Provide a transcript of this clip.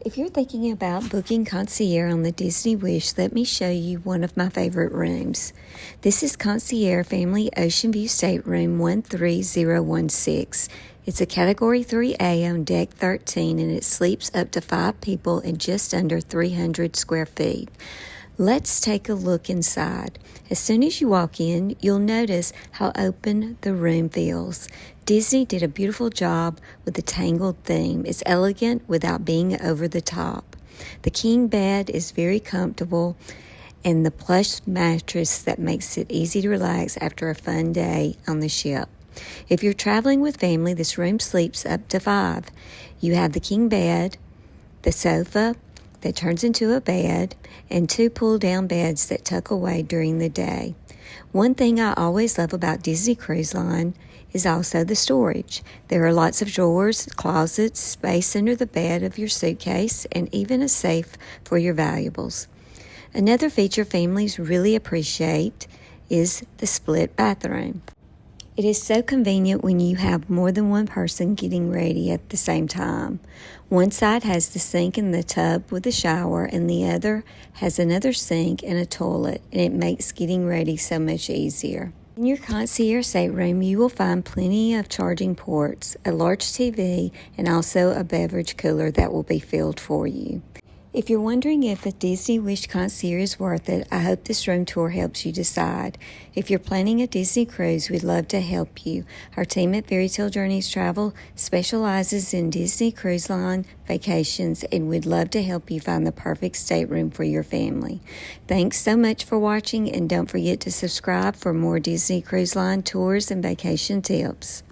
If you're thinking about booking concierge on the Disney Wish, let me show you one of my favorite rooms. This is Concierge Family Oceanview Stateroom 13016. It's a Category 3A on Deck 13 and it sleeps up to 5 people in just under 300 square feet. Let's take a look inside. As soon as you walk in, you'll notice how open the room feels. Disney did a beautiful job with the Tangled theme. It's elegant without being over the top. The king bed is very comfortable and the plush mattress that makes it easy to relax after a fun day on the ship. If you're traveling with family, this room sleeps up to 5. You have the king bed, the sofa that turns into a bed, and 2 pull-down beds that tuck away during the day. One thing I always love about Disney Cruise Line is also the storage. There are lots of drawers, closets, space under the bed of your suitcase, and even a safe for your valuables. Another feature families really appreciate is the split bathroom. It is so convenient when you have more than one person getting ready at the same time. One side has the sink and the tub with a shower, and the other has another sink and a toilet, and it makes getting ready so much easier. In your concierge stateroom, you will find plenty of charging ports, a large TV, and also a beverage cooler that will be filled for you. If you're wondering if a Disney Wish Concierge is worth it, I hope this room tour helps you decide. If you're planning a Disney cruise, we'd love to help you. Our team at Fairytale Journeys Travel specializes in Disney Cruise Line vacations, and we'd love to help you find the perfect stateroom for your family. Thanks so much for watching, and don't forget to subscribe for more Disney Cruise Line tours and vacation tips.